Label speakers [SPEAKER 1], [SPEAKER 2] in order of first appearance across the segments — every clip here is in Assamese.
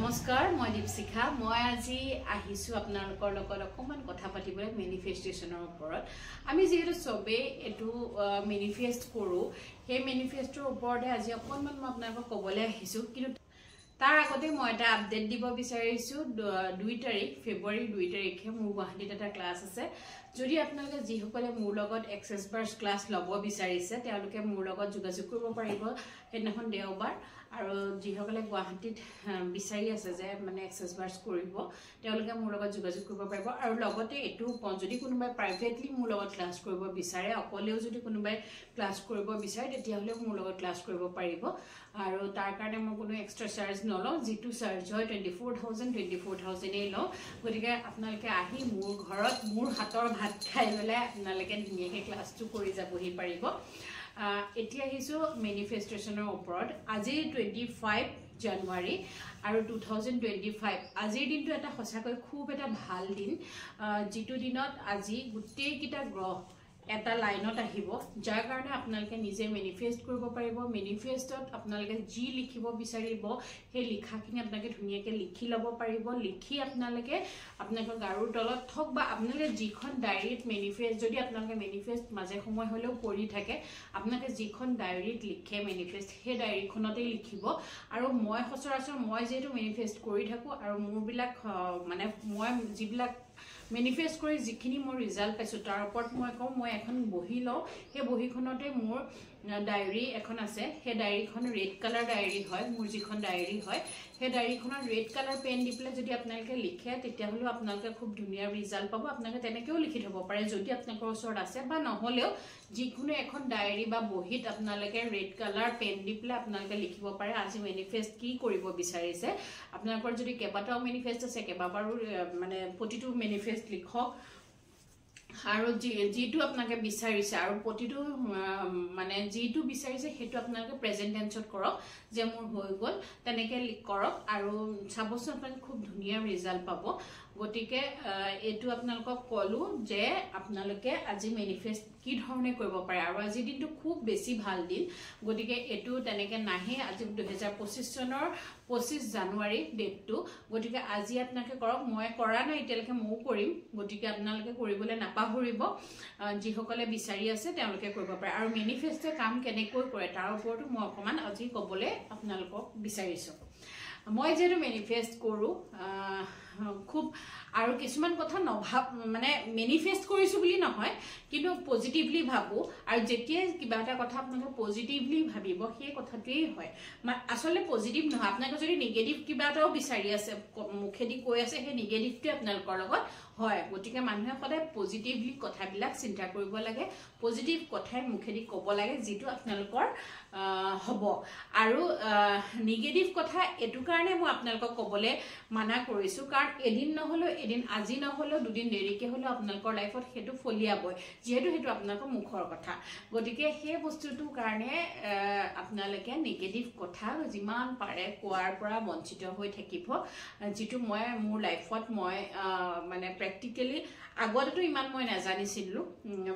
[SPEAKER 1] নমস্কাৰ মই দীপশিখা মই আজি আহিছো আপোনালোকৰ লগত অকমান কথা পাতিবলৈ মেনিফেষ্টেশনৰ ওপৰত আমি যেহেতু সবে এটো মেনিফেষ্ট কৰো হে মেনিফেষ্টৰ ওপৰতে আজি অকমান মই আপোনালোকক ক'বলৈ আহিছো কিন্তু তাৰ আগতে মই এটা আপডেট দিব বিচাৰিছো 2 তাৰিখ ফেব্ৰুৱাৰী 2 তাৰিখে মোৰ গুৱাহাটীত এটা ক্লাছ আছে যদি আপোনালোকে যিসকলে মোৰ লগত এক্সেস বাৰ্স ক্লাছ ল'ব বিচাৰিছে তেওঁলোকে মোৰ লগত যোগাযোগ কৰিব পাৰিব হেদিনাখন দেওবাৰ আৰু যিসকলে গুৱাহাটীত বিচাৰি আছে যে মানে এক্সেস বাৰ্স কৰিব তেওঁলোকে মোৰ লগত যোগাযোগ কৰিব পাৰিব আৰু লগতে এটো যদি কোনোবাই প্ৰাইভেটলি মোৰ লগত ক্লাছ কৰিব বিচাৰে অকলেও যদি কোনোবাই ক্লাছ কৰিব বিচাৰে তেতিয়াহলে মোৰ লগত ক্লাছ কৰিব পাৰিব আৰু তাৰ কাৰণে মই কোনো এক্সট্ৰা চাৰ্জ নলওঁ যেটো চাৰ্জ হয় 24000 এই লওঁ গতিকে আপোনালোকে আহি মোৰ ঘৰত মোৰ হাতৰ ভাত খাই গলে আপোনালোকে ধুনীয়াকৈ ক্লাছটো কৰি যাবহি পাৰিব এতিয়া আহিছো মেনিফেষ্টেশনৰ ওপৰত আজি 25 জানুৱাৰী আৰু 2025 আজিৰ দিনটো এটা সঁচাকৈ খুব এটা ভাল দিন যেটো দিনত আজি গুটেই কিটা গ্ৰহ এটা লাইনত আহিব যাৰ কাৰণে আপোনালোকে নিজে মেনিফেষ্ট কৰিব পাৰিব মেনিফেষ্টত আপোনালোকে যি লিখিব বিচাৰিব সেই লিখাখিনি আপোনালোকে ধুনীয়াকৈ লিখি ল'ব পাৰিব লিখি আপোনালোকে আপোনালোকৰ গাৰুৰ তলত থক বা আপোনালোকে যিখন ডায়েৰীত মেনিফেষ্ট যদি আপোনালোকে মেনিফেষ্ট মাজে সময় হলেও পঢ়ি থাকে আপোনালোকে যিখন ডায়েৰীত লিখে মেনিফেষ্ট সেই ডায়েৰীখনতেই লিখিব আৰু মই সচৰাচৰ মই যেটো মেনিফেষ্ট কৰি থাকো আৰু মোৰবিলাক মানে মই যিবিলাক মেনিফেষ্ট কৰি যিখিনি মোৰ ৰিজাল্ট পাইছো তাৰ ওপৰত মই কম মই এখন বহি লওঁ সেই বহিখনতে মোৰ ডায়েৰী এখন আছে সেই ডায়েৰীখন ৰেড কালাৰ ডায়েৰী হয় মোৰ যিখন ডায়েৰী হয় সেই ডায়েৰীখনত ৰেড কালাৰ পেন দি পেলাই যদি আপোনালোকে লিখে তেতিয়াহলে আপোনালোকে খুব ধুনীয়া ৰিজাল্ট পাব আপোনালোকে তেনেকেও লিখি থব পাৰে যদি আপোনালোকৰ ওচৰত আছে বা নহলেও যিকোনো এখন ডায়েৰী বা বহিত আপোনালোকে ৰেড কালাৰ পেন দি পেলাই আপোনালোকে লিখিব পাৰে আজি মেনিফেষ্ট কি কৰিব বিচাৰিছে আপোনালোকৰ যদি কেবাটাও মেনিফেষ্ট আছে কেবাবাৰো মানে প্ৰতিটো মেনিফেষ্ট লিখক আৰু যেটো আপোনালোকে বিচাৰিছে আৰু প্ৰতিটো মানে যেটো বিচাৰিছে হেতু আপোনালোকে প্ৰেজেন্ট টেন্সত কৰক যে মোৰ হৈ গল তেনেকে কৰক আৰু চাবচোন আপোনালোকে খুব ধুনীয়া ৰিজাল্ট পাব গটিকে এটো আপোনালোকক কলো যে আপোনালোকে আজি মেনিফেষ্ট কি ধৰণে কৰিব পাৰে আৰু আজি দিনটো খুব বেছি ভাল দিন গটিকে এটো তেনেকে নাহে আজি 2025 চনৰ 25 জানুৱাৰী ডেটটো গটিকে আজি আপোনালোকে কৰক মই কৰা নাই এতিয়ালৈকে মই কৰিম গটিকে আপোনালোকে কৰিবলৈ নাপাহৰিব যিসকলে বিচাৰি আছে তেওঁলোকে কৰিব পাৰে আৰু মেনিফেষ্টে কাম কেনেকৈ কৰে তাৰ ওপৰতো মই অকমান আজি ক'বলৈ আপোনালোকক বিচাৰিছো মই যেটো মেনিফেষ্ট কৰো খুব আৰু কিছুমান কথা নভাব মানে মেনিফেষ্ট কৰিছো বুলি নহয় কিন্তু পজিটিভলি ভাবো আৰু যেতিয়া কিবা এটা কথা আপোনালোকে পজিটিভলি ভাবিব সেই কথাটোই হয় আসলে পজিটিভ নহয় আপোনালোকে যদি নেগেটিভ কিবা এটাও বিচাৰি আছে মুখেদি কৈ আছে সেই নেগেটিভটো আপোনালোকৰ লগত হয় গটিকে মানুহে সদায় পজিটিভলি কথাবিলাক চিন্তা কৰিব লাগে পজিটিভ কথাই মুখেদি ক'ব লাগে যেটো আপোনালোকৰ হ'ব আৰু নেগেটিভ কথা এটো কাৰণে মই আপোনালোকক ক'বলৈ মানা কৰিছো কাৰণ এদিন নহলো এদিন আজি নহলো দুদিন দেৰিকে হলো আপোনালোকৰ লাইফত হেতু ফলিয়াবই যেহেতু হেতু আপোনালোকৰ মুখৰ কথা গটিকে সেই বস্তুটো কাৰণে আপোনালোকে নেগেটিভ কথা যিমান পাৰে কোৱাৰ পৰা বঞ্চিত হৈ থাকিব যেটো মই মোৰ লাইফত মই মানে প্ৰেক্টিক্যালি আগতেতো ইমান মই নাজানিছিলো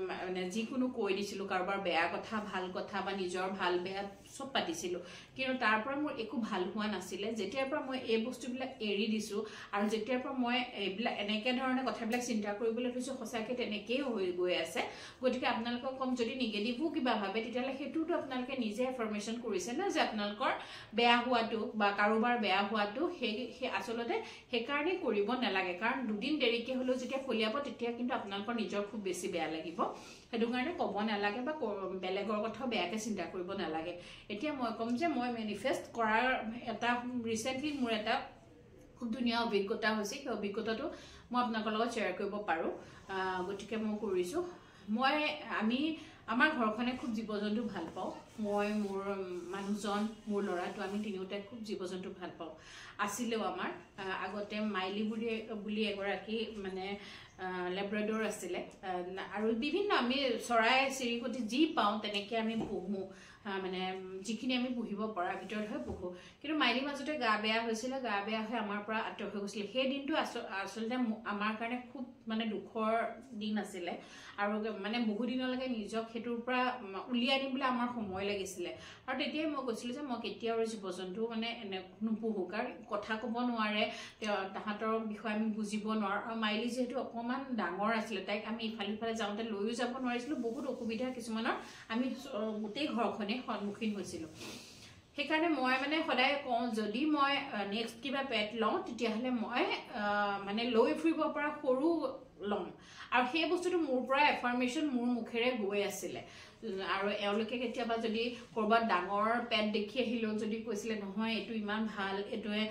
[SPEAKER 1] মানে যিকোনো কৈ দিছিলো কাৰোবাৰ বেয়া কথা ভাল কথা বা নিজৰ ভাল বেয়া সব পাতিছিলো কিন্তু তাৰ পৰা মোৰ একো ভাল হোৱা নাছিলে যেতিয়াৰ পৰা মই এই বস্তুবিলাক এৰি দিছো আৰু যেতিয়াৰ পৰা মই এইবিলাক এনেকে ধৰণে কথাবিলাক চিন্তা কৰিবলৈ লৈছো সঁচাকে তেনেকেই হৈ গৈ আছে গতিকে আপোনালোকক কম যদি নেগেটিভো কিবা ভাবে তেতিয়ালে হেতুটো আপোনালোকে নিজে ইনফৰমেশন কৰিছে না যে আপোনালোকৰ বেয়া হোৱাটো বা কাৰোবাৰ বেয়া হোৱাটো সেই আসলতে হেকাৰণে কৰিব নালাগে কাৰণ দুদিন দেৰিকে হলো যেতিয়া ফলিয়াব তেতিয়া কিন্তু আপোনালোকৰ নিজৰ খুব বেছি বেয়া লাগিব হেতু কাৰণে ক'ব নালাগে বা বেলেগৰ কথা বেয়াকে চিন্তা কৰিব নালাগে এতিয়া মই কম যে মই মেনিফেষ্ট কৰাৰ এটা ৰিসেন্টলি মোৰ এটা খুব ধুনীয়া অভিজ্ঞতা হৈছে সেই অভিজ্ঞতাটো মই আপোনালোকৰ লগত শেয়াৰ কৰিব পাৰো গটিকে মই কৰিছো আমি আমাৰ ঘৰখনে খুব জীৱ-জন্তু ভাল পাওঁ মই মোৰ মানুহজন মোৰ লৰাটো আমি তিনিওটাই খুব জীৱ-জন্তু ভাল পাওঁ আছিলেও আমাৰ আগতে মাইলি বুলি এগৰাকী মানে লেব্ৰাডৰ আছিলে আৰু বিভিন্ন আমি চৰাই চিৰিকটি যি পাওঁ তেনেকে আমি পোহো মানে যিখিনি আমি পুহিব পৰা ভিতৰত হয় পুহো কিন্তু মাইলি মাজতে গা বেয়া হৈছিল গা বেয়া হৈ আমাৰ পৰা আঁতৰ হৈ গৈছিল সেই দিনটো আসলতে আমাৰ কাৰণে খুব মানে দুখৰ দিন আছিল আৰু মানে বহু দিনলৈকে নিজক হেতুৰ পৰা উলিয়াই আনিবলৈ আমাৰ সময় ভয় লাগিছিলে আৰু তেতিয়াই মই কৈছিলো যে মই কেতিয়াও জীৱ-জন্তু মানে এনে নুপুহো কাৰণ কথা ক'ব নোৱাৰে তাহাঁতৰ বিষয়ে আমি বুজিব নোৱাৰো আৰু মাইলি যেহেতু অকমান ডাঙৰ আছিলে তাইক আমি ইফালে যাওঁতে লৈও যাব নোৱাৰিছিলো বহুত অসুবিধা কিছুমানৰ আমি গোটেই ঘৰখনেই সন্মুখীন হৈছিলো সেইকাৰণে মই মানে সদায় কওঁ যদি মই নেক্সট কিবা পেট লওঁ তেতিয়াহ'লে মই মানে লৈ ফুৰিব পৰা সৰু লম আৰু সেই বস্তুটো মোৰ পৰা এফাৰ্মেশ্যন মোৰ মুখেৰে গৈ আছিলে আৰু এওঁলোকে কেতিয়াবা যদি কৰবাত ডাঙৰ পেট দেখি আহিলেও যদি কৈছিলে নহয় এইটো ইমান ভাল এইটোৱে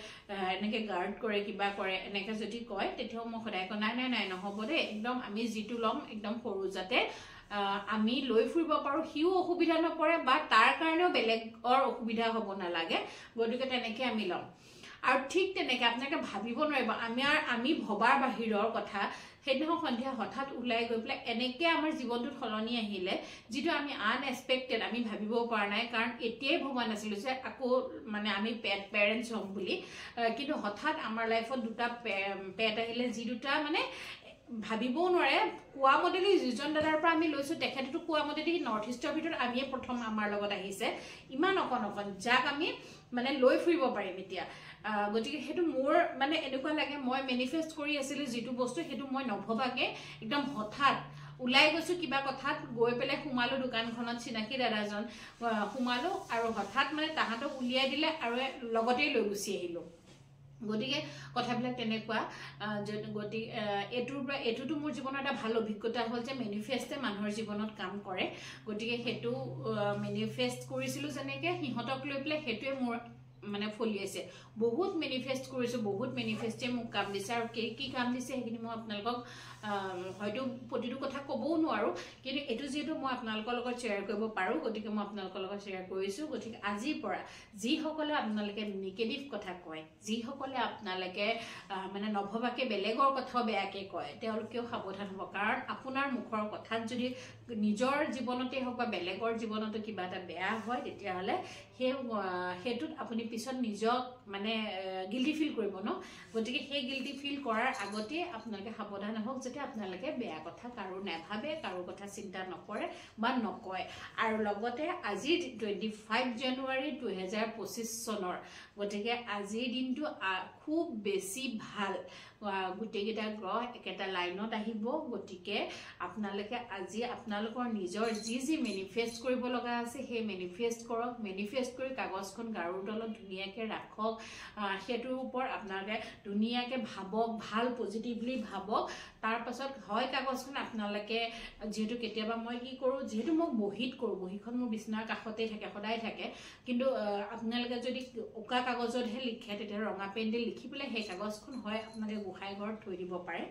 [SPEAKER 1] এনেকে গাৰ্ড কৰে কিবা কৰে এনেকে যদি কয় তেতিয়াও মই সদায় কওঁ নাই নহ'ব দেই একদম আমি যিটো ল'ম একদম সৰু যাতে আমি লৈ ফুৰিব পাৰো সিও অসুবিধা নপৰে বা তাৰ কাৰণেও বেলেগৰ অসুবিধা হ'ব নালাগে গতিকে তেনেকে আমি ল'ম আৰু ঠিক তেনেকে আপোনালোকে ভাবিব নোৱাৰিব আমি ভবাৰ বাহিৰৰ কথা সেইদিনাখন সন্ধিয়া হঠাৎ ওলাই গৈ পেলাই এনেকে আমাৰ জীৱনটোত সলনি আহিলে যিটো আমি আনএক্সপেক্টেড আমি ভাবিবও পৰা নাই কাৰণ এতিয়াই ভবা নাছিলো যে আকৌ মানে আমি পেৰেণ্টছ হ'ম বুলি কিন্তু হঠাৎ আমাৰ লাইফত দুটা পেট আহিলে যি দুটা মানে ভাবিবও নোৱাৰে কোৱা মতেদি যিজন দাদাৰ পৰা আমি লৈছো তেখেতেতো কোৱা মতেদি নৰ্থ ইষ্টৰ ভিতৰত আমিয়ে প্ৰথম আমাৰ লগত আহিছে ইমান অকণ যাক আমি মানে লৈ ফুৰিব পাৰিম এতিয়া গতিকে সেইটো মোৰ মানে এনেকুৱা লাগে মই মেনিফেষ্ট কৰি আছিলো যিটো বস্তু সেইটো মই নভবাকে একদম হঠাৎ ওলাই গৈছো কিবা কথাত গৈ পেলাই সোমালো দোকানখনত চিনাকি দাদাজন সোমালো আৰু হঠাৎ মানে তাহাঁতক উলিয়াই দিলে আৰু লগতেই লৈ গুচি আহিলো গতিকে কথাবিলাক তেনেকুৱা গতিকে এইটোতো মোৰ জীৱনৰ এটা ভাল অভিজ্ঞতা হ'ল যে মেনিফেষ্টে মানুহৰ জীৱনত কাম কৰে গতিকে সেইটো মেনিফেষ্ট কৰিছিলো যেনেকে সিহঁতক লৈ পেলাই সেইটোৱে মোৰ মানে ফলিয়াইছে বহুত মেনিফেষ্ট কৰিছো বহুত মেনিফেষ্টে মোক কাম দিছে আৰু কি কাম দিছে সেইখিনি মই আপোনালোকক হয়তো প্ৰতিটো কথা ক'বও নোৱাৰো কিন্তু এইটো যেহেতু মই আপোনালোকৰ লগত শ্বেয়াৰ কৰিব পাৰো গতিকে মই আপোনালোকৰ লগত শ্বেয়াৰ কৰিছো গতিকে আজিৰ পৰা যিসকলে আপোনালোকে নিগেটিভ কথা কয় যিসকলে আপোনালোকে মানে নভবাকে বেলেগৰ কথাও বেয়াকে কয় তেওঁলোকেও সাৱধান হ'ব কাৰণ আপোনাৰ মুখৰ কথাত যদি নিজৰ জীৱনতে হওক বা বেলেগৰ জীৱনতো কিবা এটা বেয়া হয় তেতিয়াহ'লে সেইটোত আপুনি পিছত নিজক মানে গিল্টি ফিল কৰিব ন গতিকে সেই গিল্টি ফিল কৰাৰ আগতে আপোনালোকে সাৱধান হওক যাতে আপোনালোকে বেয়া কথা কাৰো নাভাবে কাৰো কথা চিন্তা নকৰে বা নকয় আৰু লগতে আজি 25 জানুৱাৰী 2025 চনৰ গতিকে আজিৰ দিনটো খুব বেছি ভাল গোটেইকেইটা গ্ৰহ একেটা লাইনত আহিব গতিকে আপোনালোকে আজি আপোনালোকৰ নিজৰ যি মেনিফেষ্ট কৰিব লগা আছে সেই মেনিফেষ্ট কৰক মেনিফেষ্ট কৰি কাগজখন গাৰুৰ তলত ধুনীয়াকৈ ৰাখক সেইটোৰ ওপৰত আপোনালোকে ধুনীয়াকৈ ভাবক ভাল পজিটিভলি ভাবক তাৰ পাছত হয় কাগজখন আপোনালোকে যেহেতু কেতিয়াবা মই কি কৰোঁ যেহেতু মই বহীত কৰোঁ বহীখন মোৰ বিছনাৰ কাষতেই থাকে সদায় থাকে কিন্তু আপোনালোকে যদি উকা কাগজতহে লিখে তেতিয়া ৰঙা পেন দি লিখি পেলাই সেই কাগজখন হয় আপোনালোকে গোসাঁই ঘৰত থৈ দিব পাৰে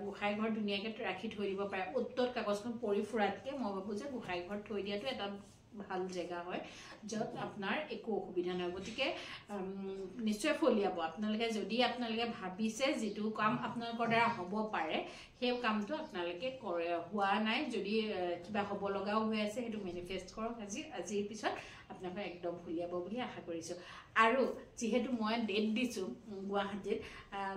[SPEAKER 1] গোসাঁই ঘৰত ধুনীয়াকৈ ৰাখি থৈ দিব পাৰে অ'ত কাগজখন পৰি ফুৰাতকৈ মই ভাবোঁ যে গোসাঁই ঘৰত থৈ দিয়াটো এটা ভাল জেগা হয় য'ত আপোনাৰ একো অসুবিধা নহয় গতিকে নিশ্চয় ফলিয়াব আপোনালোকে যদি আপোনালোকে ভাবিছে যিটো কাম আপোনালোকৰ দ্বাৰা হ'ব পাৰে সেই কামটো আপোনালোকে হোৱা নাই যদি কিবা হ'ব লগাও হৈ আছে সেইটো মেনিফেষ্ট কৰক আজিৰ পিছত আপোনালোকে একদম ফলিয়াব বুলি আশা কৰিছোঁ আৰু যিহেতু মই ডেট দিছোঁ গুৱাহাটীত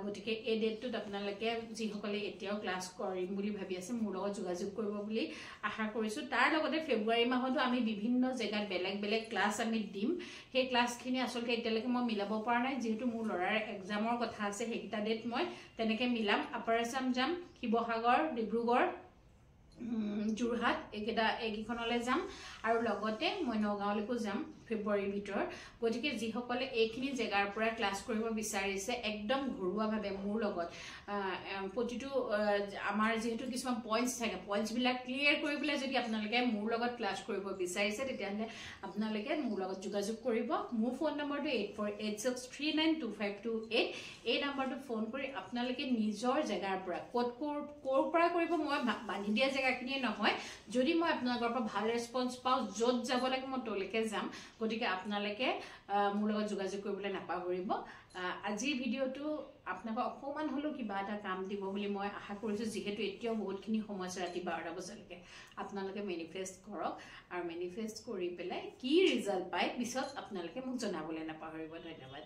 [SPEAKER 1] গতিকে এই ডেটটোত আপোনালোকে যিসকলে এতিয়াও ক্লাছ কৰিম বুলি ভাবি আছে মোৰ লগত যোগাযোগ কৰিব বুলি আশা কৰিছোঁ তাৰ লগতে ফেব্ৰুৱাৰী মাহতো আমি বিভিন্ন জেগাত বেলেগ ক্লাছ আমি দিম সেই ক্লাছখিনি আচলতে এতিয়ালৈকে মই মিলাব পৰা নাই যিহেতু মোৰ ল'ৰাৰ এক্সামৰ কথা আছে সেইকেইটা ডেট মই তেনেকৈ মিলাম আপাৰ আছাম যাম শিৱসাগৰ ডিব্ৰুগড় যোৰহাট এইকেইখনলৈ যাম আৰু লগতে মই নগাঁৱলৈকো যাম ফেব্ৰুৱাৰীৰ ভিতৰত গতিকে যিসকলে এইখিনি জেগাৰ পৰা ক্লাছ কৰিব বিচাৰিছে একদম ঘৰুৱাভাৱে মোৰ লগত প্ৰতিটো আমাৰ যিহেতু কিছুমান পইণ্টছ থাকে পইণ্টছবিলাক ক্লিয়াৰ কৰিবলৈ যদি আপোনালোকে মোৰ লগত ক্লাছ কৰিব বিচাৰিছে তেতিয়াহ'লে আপোনালোকে মোৰ লগত যোগাযোগ কৰিব মোৰ ফোন নম্বৰটো 8486392528 এই নম্বৰটোত ফোন কৰি আপোনালোকে নিজৰ জেগাৰ পৰা ক'ৰ পৰা কৰিব মই বান্ধি দিয়া জেগাখিনিয়ে নহয় যদি মই আপোনালোকৰ পৰা ভাল ৰেছপন্স পাওঁ য'ত যাব লাগে মই তলৈকে যাম গতিকে আপোনালোকে মোৰ লগত যোগাযোগ কৰিবলৈ নাপাহৰিব আজিৰ ভিডিঅ'টো আপোনালোকক অকণমান হ'লেও কিবা এটা কাম দিব বুলি মই আশা কৰিছোঁ যিহেতু এতিয়াও বহুতখিনি সময় আছে ৰাতি 12টা বজালৈকে আপোনালোকে মেনিফেষ্ট কৰক আৰু মেনিফেষ্ট কৰি পেলাই কি ৰিজাল্ট পায় পিছত আপোনালোকে মোক জনাবলৈ নাপাহৰিব ধন্যবাদ